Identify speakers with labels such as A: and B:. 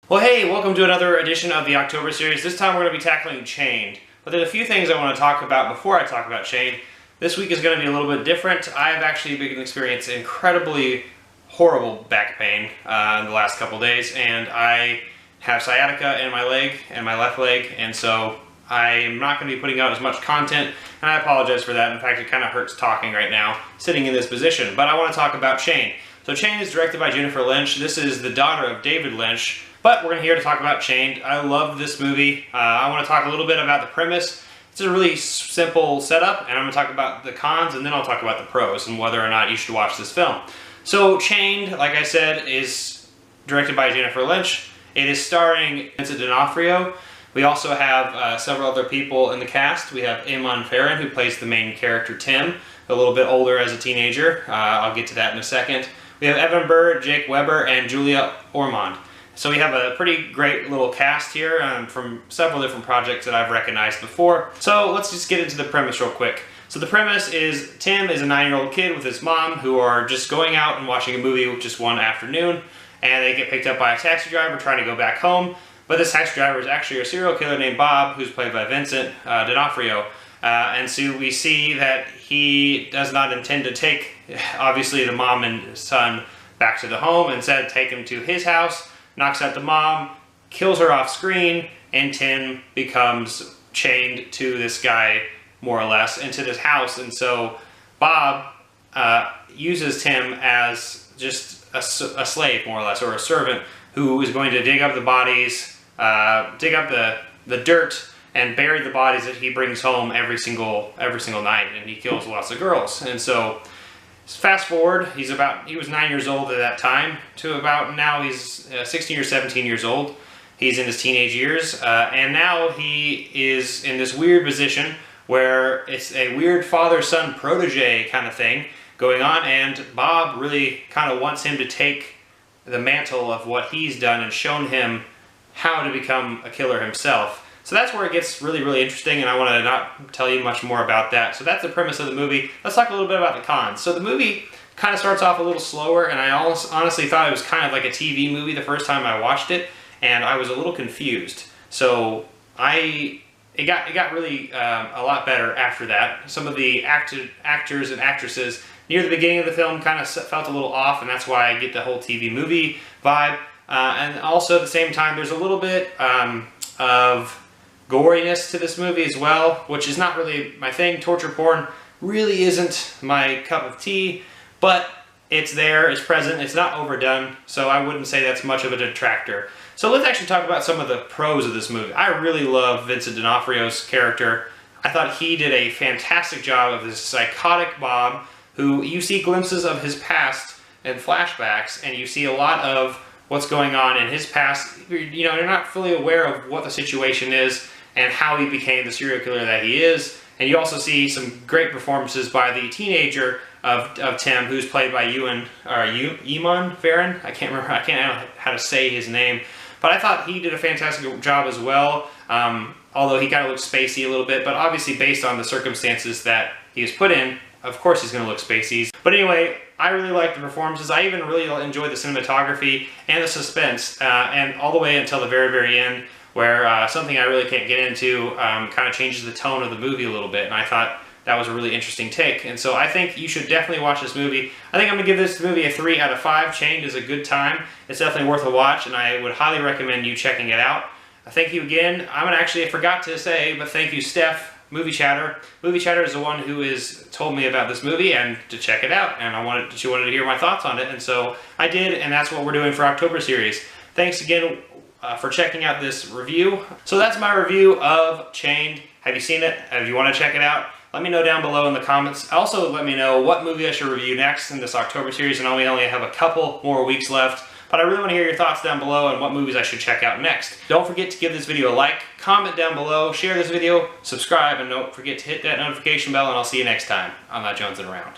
A: Well, hey, welcome to another edition of the October series. This time we're going to be tackling Chained. But there's a few things I want to talk about before I talk about Chained. This week is going to be a little bit different. I've actually been experiencing incredibly horrible back pain in the last couple days, and I have sciatica in my leg and my left leg, and so I am not going to be putting out as much content, and I apologize for that. In fact, it kind of hurts talking right now, sitting in this position. But I want to talk about Chained. So Chained is directed by Jennifer Lynch. This is the daughter of David Lynch. But we're here to talk about Chained. I love this movie. I want to talk a little bit about the premise. It's a really simple setup, and I'm going to talk about the cons, and then I'll talk about the pros and whether or not you should watch this film. So Chained, like I said, is directed by Jennifer Lynch. It is starring Vincent D'Onofrio. We also have several other people in the cast. We have Eamon Farren, who plays the main character Tim, a little bit older as a teenager. I'll get to that in a second. We have Evan Burr, Jake Weber, and Julia Ormond. So we have a pretty great little cast here from several different projects that I've recognized before. So let's just get into the premise real quick. So the premise is Tim is a 9-year-old kid with his mom who are just going out and watching a movie just one afternoon, and they get picked up by a taxi driver trying to go back home. But this taxi driver is actually a serial killer named Bob, who's played by Vincent D'Onofrio. And so we see that he does not intend to take, obviously, the mom and son back to the home. Instead, take him to his house, knocks out the mom, kills her off screen, and Tim becomes chained to this guy, more or less, into this house. And so Bob uses Tim as just a slave, more or less, or a servant, who is going to dig up the bodies, dig up the dirt, and bury the bodies that he brings home every single night, and he kills lots of girls. And so fast forward, he was 9 years old at that time, to about now he's 16 or 17 years old. He's in his teenage years, and now he is in this weird position where it's a weird father-son protege kind of thing going on, and Bob really kind of wants him to take the mantle of what he's done and shown him how to become a killer himself. So that's where it gets really, really interesting, and I want to not tell you much more about that. So that's the premise of the movie. Let's talk a little bit about the cons. So the movie kind of starts off a little slower, and I honestly thought it was kind of like a TV movie the first time I watched it, and I was a little confused. So it got really a lot better after that. Some of the actors and actresses near the beginning of the film kind of felt a little off, and that's why I get the whole TV movie vibe. And also at the same time, there's a little bit of goriness to this movie as well, which is not really my thing. Torture porn really isn't my cup of tea, but it's there, it's present, it's not overdone, so I wouldn't say that's much of a detractor. So let's actually talk about some of the pros of this movie. I really love Vincent D'Onofrio's character. I thought he did a fantastic job of this psychotic Bob, who you see glimpses of his past and flashbacks, and you see a lot of what's going on in his past. You know, you're not fully aware of what the situation is and how he became the serial killer that he is. And you also see some great performances by the teenager of Tim, who's played by Eamon Farren. I can't remember how to say his name, but I thought he did a fantastic job as well. Although he kind of looked spacey a little bit, but obviously based on the circumstances that he was put in, of course he's going to look spacey. But anyway, I really liked the performances. I even really enjoyed the cinematography and the suspense, and all the way until the very, very end, where something I really can't get into kind of changes the tone of the movie a little bit, and I thought that was a really interesting take. And so I think you should definitely watch this movie. I think I'm going to give this movie a 3 out of 5. Chained is a good time. It's definitely worth a watch, and I would highly recommend you checking it out. Thank you again. I forgot to say, but thank you, Steph, Movie Chatter. Movie Chatter is the one who has told me about this movie and to check it out, and she wanted to hear my thoughts on it, and so I did, and that's what we're doing for October series. Thanks again for checking out this review. So that's my review of Chained. Have you seen it? If you want to check it out, let me know down below in the comments. Also, let me know what movie I should review next in this October series, and we only have a couple more weeks left. But I really want to hear your thoughts down below on what movies I should check out next. Don't forget to give this video a like, comment down below, share this video, subscribe, and don't forget to hit that notification bell, and I'll see you next time. I'm not jonesing around.